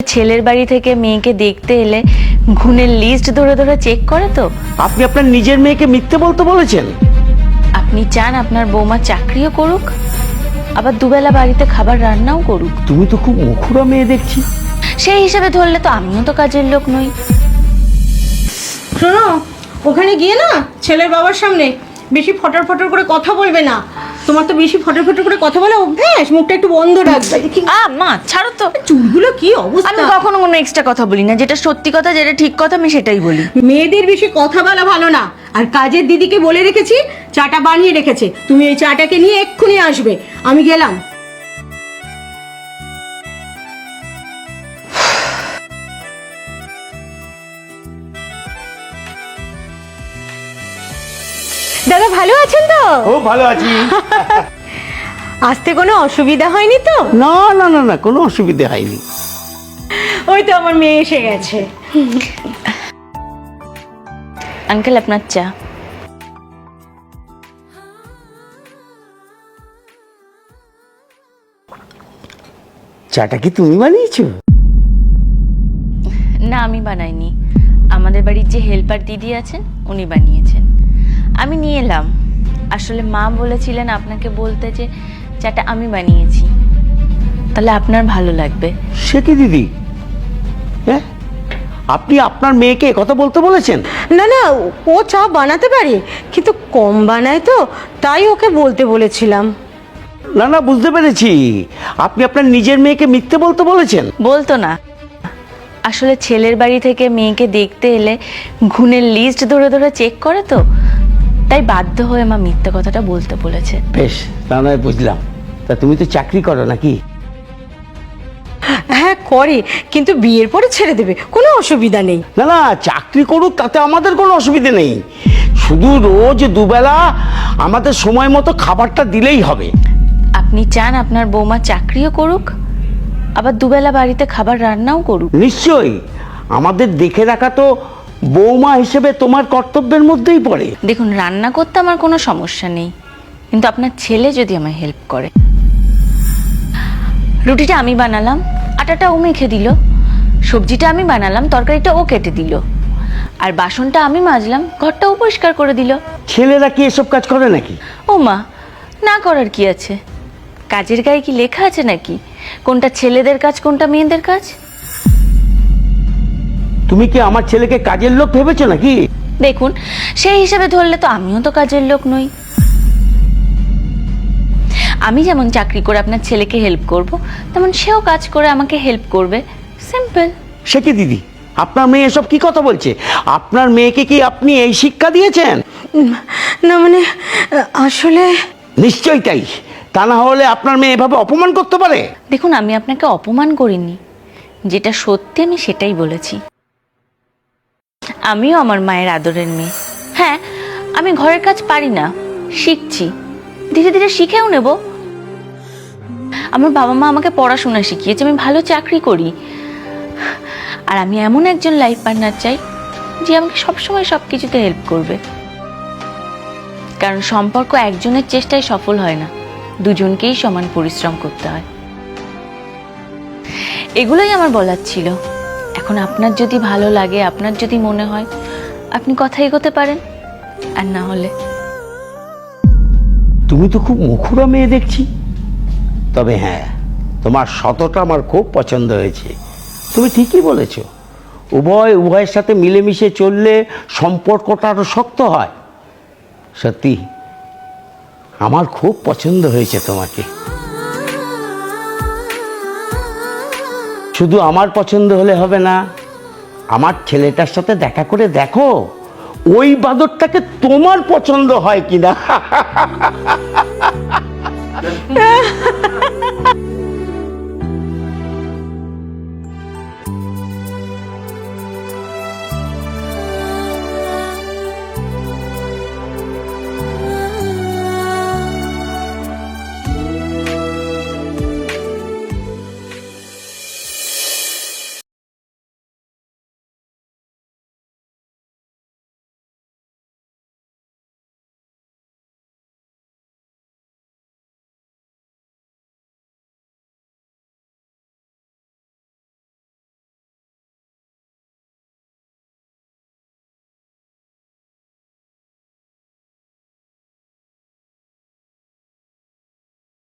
ছেলের বাড়ি থেকে মেয়েকে দেখতে এলে গুণের লিস্ট ধরে ধরে চেক করে তো? আপনি আপনার নিজের মেয়েকে মিথ্যে বলতে বলেছেন? আপনি চান আপনার বৌমা চাকরিও করুক, আবার দুবেলা বাড়িতে খাবার রান্নাও করুক? তুমি তো খুব মুখুরা মেয়ে দেখছি। সেই হিসাবে ধরলে তো আমিও তো কাজের লোক নই। শোনো, ওখানে গিয়ে না ছেলের বাবার সামনে বেশি ফটর ফটর করে কথা বলবে না। তোমার তো বেশি ফটর ফটর করে কথা বলা অভ্যাস, মুখটা একটু বন্ধ রাখবে। মা ছাড়ো তো, চুলগুলো কি অবস্থা। আমি কখনো কোনো এক্সট্রা কথা বলি না, যেটা সত্যি কথা যেটা ঠিক কথা আমি সেটাই বলি। মেয়েদের বেশি কথা বলা ভালো না। আর কাজের দিদিকে বলে রেখেছি চাটা বানিয়ে রেখেছে, তুমি এই চাটাকে নিয়ে এক্ষুনি আসবে। আমি গেলাম। দাদা ভালো আছেন তো? ও ভালো আছি। আসতে কোনো অসুবিধা হয়নি তো? না না না না, কোনো অসুবিধা হয়নি। ওই তো আমার মেয়ে এসে গেছে। আঙ্কেল আপনার চা। চাটা কি তুমি বানিয়েছো? না আমি বানাইনি, আমাদের বাড়ির যে হেল্পার দিদি আছেন উনি বানিয়েছেন। আমি নিয়ে এলাম। আসলে মা বলেছিলেন আপনাকে বলতে যে চাটা আমি বানিয়েছি, তাহলে আপনার ভালো লাগবে। সে কি দিদি, হ্যাঁ আপনি আপনার মেয়েকে কথা বলতে বলেছেন? না না, ও চা বানাতে পারে কিন্তু কম বানায় তো, তাই ওকে বলতে বলেছিলাম। না না, বুঝতে পেরেছি। আপনি আপনার নিজের মেয়েকে মিথ্যে বলতে বলেছেন? বলতো না, আসলে ছেলের বাড়ি থেকে মেয়েকে দেখতে এলে গুণের লিস্ট ধরে ধরে চেক করে তো, তাই বাধ্য হয়ে মা মিথ্যে কথাটা বলতে বলেছে। বেশ, তা নয় বুঝলাম। তা তুমি তো চাকরি করো নাকি? হ্যাঁ করে, কিন্তু বিয়ের পরে ছেড়ে দেবে, কোনো অসুবিধা নেই। না না, চাকরি করুক তাতে আমাদের কোনো অসুবিধে নেই। শুধু রোজ দুবেলা আমাদের সময় মতো খাবারটা দিলেই হবে। আপনি চান আপনার বৌমা চাকরিও করুক, আবার দুবেলা বাড়িতে খাবার রান্নাও করুক? নিশ্চয়ই, আমাদের দেখে রাখা তো বৌমা হিসেবে তোমার কর্তব্যের মধ্যেই পড়ে। দেখুন, রান্না করতে আমার কোনো সমস্যা নেই, কিন্তু আপনার ছেলে যদি আমায় হেল্প করে। রুটিটা আমি বানালাম, আটাটা ও মেখে দিল, সবজিটা আমি বানালাম, তরকারিটা ও কেটে দিল, আর বাসনটা আমি মাজলাম, ঘরটাও পরিষ্কার করে দিল। ছেলেরা কি এসব কাজ করে নাকি? ও মা, না করার কি আছে? কাজের গায়ে কি লেখা আছে নাকি কোনটা ছেলেদের কাজ কোনটা মেয়েদের কাজ? তুমি কি আমার ছেলেকে কাজের লোক ভেবেছো নাকি? দেখুন, সেই হিসেবে ধরলে তো আমিও তো কাজের লোক নই। আমি যেমন চাকরি করে আপনার ছেলেকে হেল্প করব, তেমন সেও কাজ করে আমাকে হেল্প করবে। সিম্পল। সে কি দিদি, আপনার মেয়ে এসব কি কথা বলছে? আপনার মেয়েকে কি আপনি এই শিক্ষা দিয়েছেন? না মানে আসলে নিশ্চয়ই তাই, তা না হলে আপনার মেয়ে এভাবে অপমান করতে পারে? দেখুন, আমি আপনাকে অপমান করিনি, যেটা সত্যি আমি সেটাই বলেছি। আমিও আমার মায়ের আদরের মেয়ে। হ্যাঁ, আমি ঘরের কাজ পারি না, শিখছি, ধীরে ধীরে শিখেও নেব। আমার বাবা মা আমাকে পড়াশোনা শিখিয়েছে, আমি ভালো চাকরি করি, আর আমি এমন একজন লাইফ পার্টনার চাই যে আমাকে সবসময় সব কিছুতে হেল্প করবে। কারণ সম্পর্ক একজনের চেষ্টায় সফল হয় না, দুজনকেই সমান পরিশ্রম করতে হয়। এগুলোই আমার বলার ছিল। এখন আপনার যদি ভালো লাগে, আপনার যদি মনে হয়, আপনি কথা এগোতে পারেন, আর না হলে। তুমি তো খুব মুখুরা মেয়ে দেখছি। তবে হ্যাঁ, তোমার সততা আমার খুব পছন্দ হয়েছে। তুমি ঠিকই বলেছো, উভয়ের সাথে মিলেমিশে চললে সম্পর্কটা আরো শক্ত হয়। সত্যি আমার খুব পছন্দ হয়েছে তোমাকে। শুধু আমার পছন্দ হলে হবে না, আমার ছেলেটার সাথে দেখা করে দেখো ওই বাদরটাকে তোমার পছন্দ হয় কিনা।